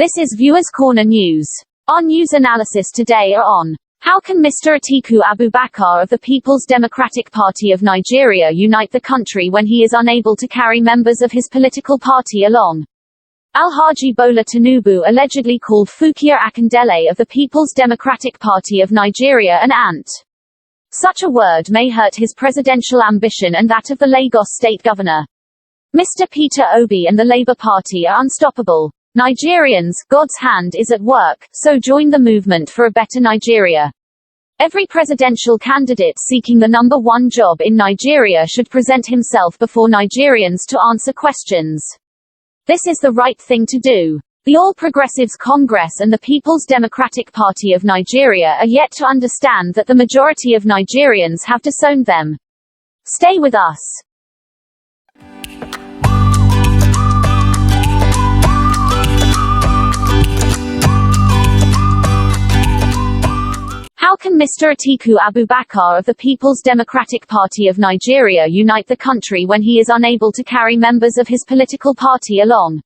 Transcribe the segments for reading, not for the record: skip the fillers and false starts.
This is Viewers Corner News. Our news analysis today are on: how can Mr. Atiku Abubakar of the People's Democratic Party of Nigeria unite the country when he is unable to carry members of his political party along? Alhaji Bola Tinubu allegedly called Funke Akindele of the People's Democratic Party of Nigeria an ant. Such a word may hurt his presidential ambition and that of the Lagos state governor. Mr. Peter Obi and the Labour Party are unstoppable. Nigerians, God's hand is at work, so join the movement for a better Nigeria. Every presidential candidate seeking the number one job in Nigeria should present himself before Nigerians to answer questions. This is the right thing to do. The All Progressives Congress and the People's Democratic Party of Nigeria are yet to understand that the majority of Nigerians have disowned them. Stay with us. How can Mr. Atiku Abubakar of the People's Democratic Party of Nigeria unite the country when he is unable to carry members of his political party along?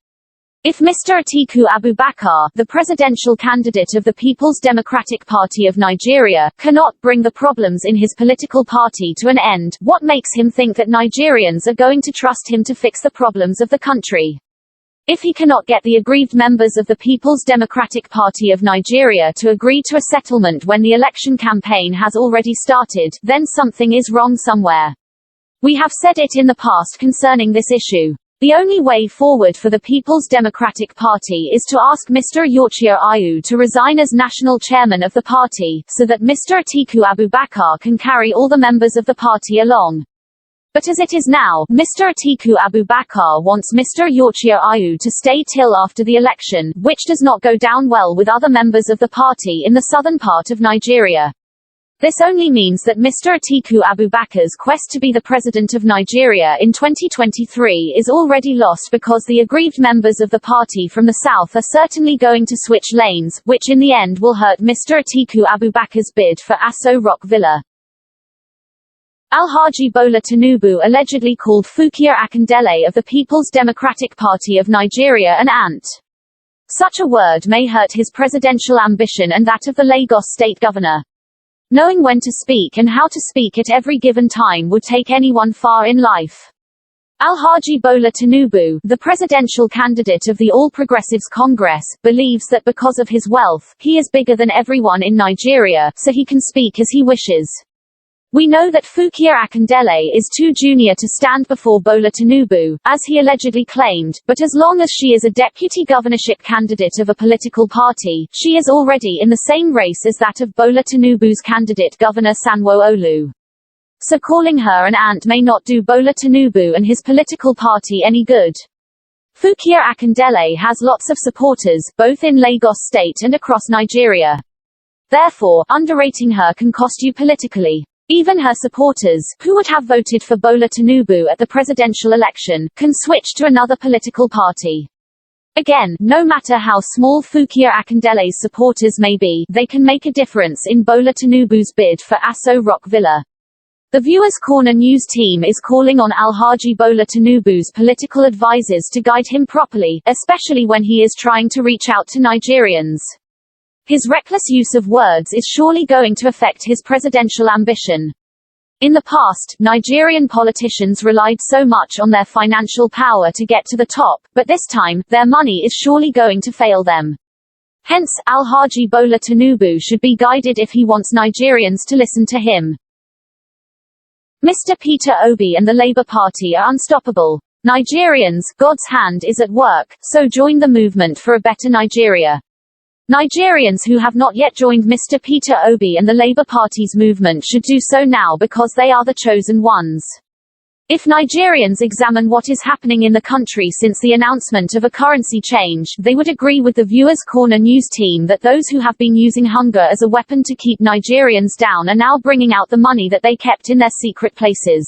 If Mr. Atiku Abubakar, the presidential candidate of the People's Democratic Party of Nigeria, cannot bring the problems in his political party to an end, what makes him think that Nigerians are going to trust him to fix the problems of the country? If he cannot get the aggrieved members of the People's Democratic Party of Nigeria to agree to a settlement when the election campaign has already started, then something is wrong somewhere. We have said it in the past concerning this issue. The only way forward for the People's Democratic Party is to ask Mr. Yorchia Ayu to resign as national chairman of the party, so that Mr. Atiku Abubakar can carry all the members of the party along. But as it is now, Mr. Atiku Abubakar wants Mr. Yorchia Ayu to stay till after the election, which does not go down well with other members of the party in the southern part of Nigeria. This only means that Mr. Atiku Abubakar's quest to be the president of Nigeria in 2023 is already lost, because the aggrieved members of the party from the south are certainly going to switch lanes, which in the end will hurt Mr. Atiku Abubakar's bid for Aso Rock Villa. Alhaji Bola Tinubu allegedly called Funke Akindele of the People's Democratic Party of Nigeria an ant. Such a word may hurt his presidential ambition and that of the Lagos state governor. Knowing when to speak and how to speak at every given time would take anyone far in life. Alhaji Bola Tinubu, the presidential candidate of the All Progressives Congress, believes that because of his wealth, he is bigger than everyone in Nigeria, so he can speak as he wishes. We know that Funke Akindele is too junior to stand before Bola Tinubu, as he allegedly claimed, but as long as she is a deputy governorship candidate of a political party, she is already in the same race as that of Bola Tinubu's candidate Governor Sanwo-Olu. So calling her an ant may not do Bola Tinubu and his political party any good. Funke Akindele has lots of supporters, both in Lagos state and across Nigeria. Therefore, underrating her can cost you politically. Even her supporters, who would have voted for Bola Tinubu at the presidential election, can switch to another political party. Again, no matter how small Funke Akindele's supporters may be, they can make a difference in Bola Tinubu's bid for Aso Rock Villa. The Viewers Corner News team is calling on Alhaji Bola Tinubu's political advisors to guide him properly, especially when he is trying to reach out to Nigerians. His reckless use of words is surely going to affect his presidential ambition. In the past, Nigerian politicians relied so much on their financial power to get to the top, but this time, their money is surely going to fail them. Hence, Alhaji Bola Tinubu should be guided if he wants Nigerians to listen to him. Mr. Peter Obi and the Labour Party are unstoppable. Nigerians, God's hand is at work, so join the movement for a better Nigeria. Nigerians who have not yet joined Mr. Peter Obi and the Labour Party's movement should do so now, because they are the chosen ones. If Nigerians examine what is happening in the country since the announcement of a currency change, they would agree with the Viewers Corner News team that those who have been using hunger as a weapon to keep Nigerians down are now bringing out the money that they kept in their secret places.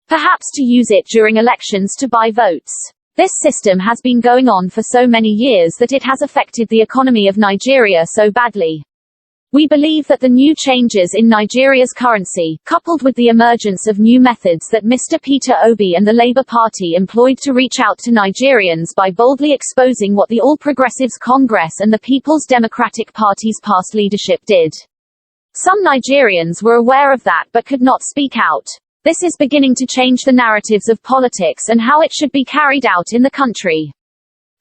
Perhaps to use it during elections to buy votes. This system has been going on for so many years that it has affected the economy of Nigeria so badly. We believe that the new changes in Nigeria's currency, coupled with the emergence of new methods that Mr. Peter Obi and the Labour Party employed to reach out to Nigerians by boldly exposing what the All Progressives Congress and the People's Democratic Party's past leadership did. Some Nigerians were aware of that but could not speak out. This is beginning to change the narratives of politics and how it should be carried out in the country.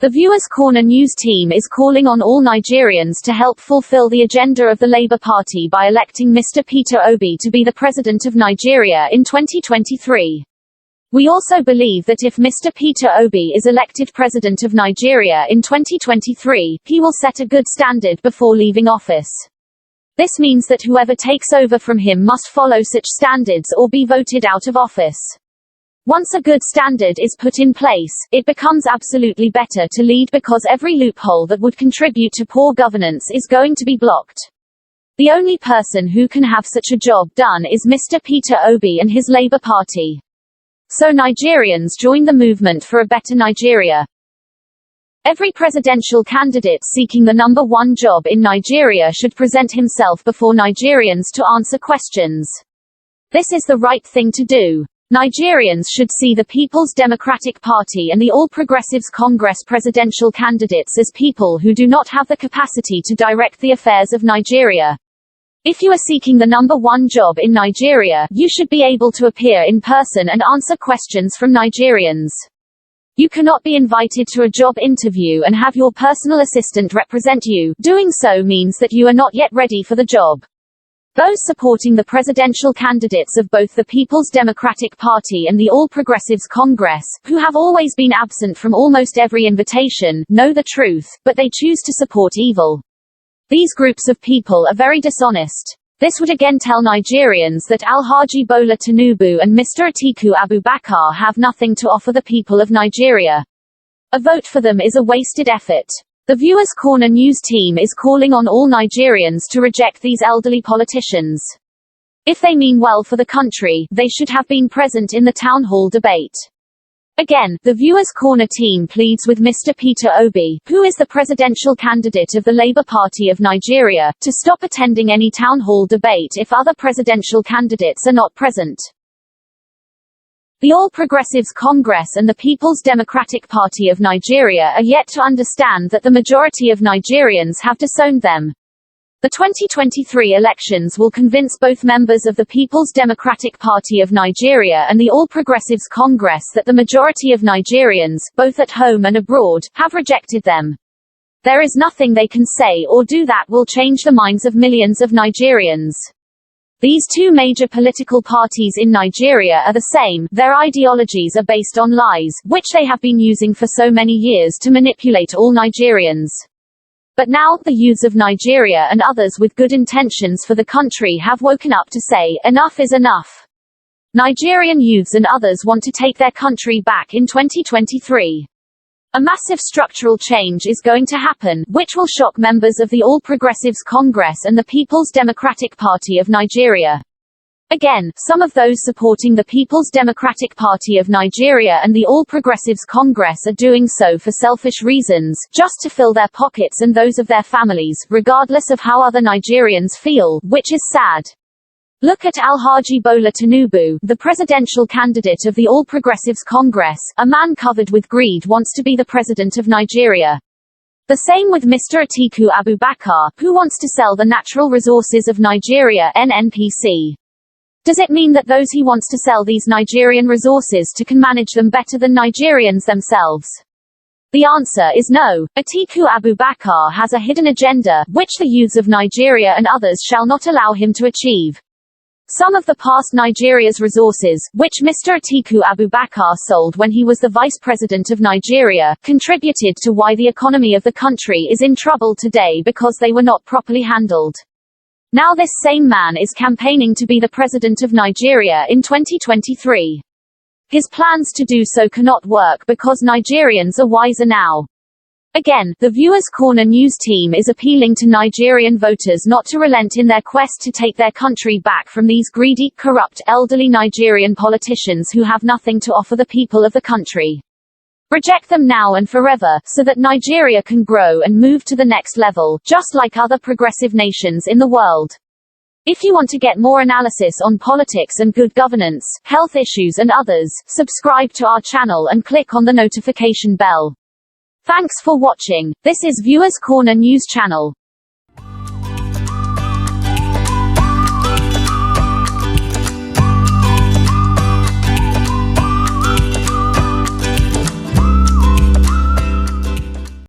The Viewers' Corner news team is calling on all Nigerians to help fulfill the agenda of the Labour Party by electing Mr. Peter Obi to be the President of Nigeria in 2023. We also believe that if Mr. Peter Obi is elected President of Nigeria in 2023, he will set a good standard before leaving office. This means that whoever takes over from him must follow such standards or be voted out of office. Once a good standard is put in place, it becomes absolutely better to lead because every loophole that would contribute to poor governance is going to be blocked. The only person who can have such a job done is Mr. Peter Obi and his Labour Party. So Nigerians join the movement for a better Nigeria. Every presidential candidate seeking the number one job in Nigeria should present himself before Nigerians to answer questions. This is the right thing to do. Nigerians should see the People's Democratic Party and the All Progressives Congress presidential candidates as people who do not have the capacity to direct the affairs of Nigeria. If you are seeking the number one job in Nigeria, you should be able to appear in person and answer questions from Nigerians. You cannot be invited to a job interview and have your personal assistant represent you. Doing so means that you are not yet ready for the job. Those supporting the presidential candidates of both the People's Democratic Party and the All Progressives Congress, who have always been absent from almost every invitation, know the truth, but they choose to support evil. These groups of people are very dishonest. This would again tell Nigerians that Alhaji Bola Tinubu and Mr. Atiku Abubakar have nothing to offer the people of Nigeria. A vote for them is a wasted effort. The Viewers' Corner news team is calling on all Nigerians to reject these elderly politicians. If they mean well for the country, they should have been present in the town hall debate. Again, the Viewers' Corner team pleads with Mr. Peter Obi, who is the presidential candidate of the Labour Party of Nigeria, to stop attending any town hall debate if other presidential candidates are not present. The All Progressives Congress and the People's Democratic Party of Nigeria are yet to understand that the majority of Nigerians have disowned them. The 2023 elections will convince both members of the People's Democratic Party of Nigeria and the All Progressives Congress that the majority of Nigerians, both at home and abroad, have rejected them. There is nothing they can say or do that will change the minds of millions of Nigerians. These two major political parties in Nigeria are the same. Their ideologies are based on lies, which they have been using for so many years to manipulate all Nigerians. But now, the youths of Nigeria and others with good intentions for the country have woken up to say, enough is enough. Nigerian youths and others want to take their country back in 2023. A massive structural change is going to happen, which will shock members of the All Progressives Congress and the People's Democratic Party of Nigeria. Again, some of those supporting the People's Democratic Party of Nigeria and the All Progressives Congress are doing so for selfish reasons, just to fill their pockets and those of their families, regardless of how other Nigerians feel, which is sad. Look at Alhaji Bola Tinubu, the presidential candidate of the All Progressives Congress. A man covered with greed wants to be the president of Nigeria. The same with Mr. Atiku Abubakar, who wants to sell the natural resources of Nigeria (NNPC). Does it mean that those he wants to sell these Nigerian resources to can manage them better than Nigerians themselves? The answer is no. Atiku Abubakar has a hidden agenda, which the youths of Nigeria and others shall not allow him to achieve. Some of the past Nigeria's resources, which Mr. Atiku Abubakar sold when he was the vice president of Nigeria, contributed to why the economy of the country is in trouble today because they were not properly handled. Now this same man is campaigning to be the president of Nigeria in 2023. His plans to do so cannot work because Nigerians are wiser now. Again, the Viewers' Corner news team is appealing to Nigerian voters not to relent in their quest to take their country back from these greedy, corrupt, elderly Nigerian politicians who have nothing to offer the people of the country. Reject them now and forever, so that Nigeria can grow and move to the next level, just like other progressive nations in the world. If you want to get more analysis on politics and good governance, health issues and others, subscribe to our channel and click on the notification bell. Thanks for watching. This is Viewers Corner News Channel.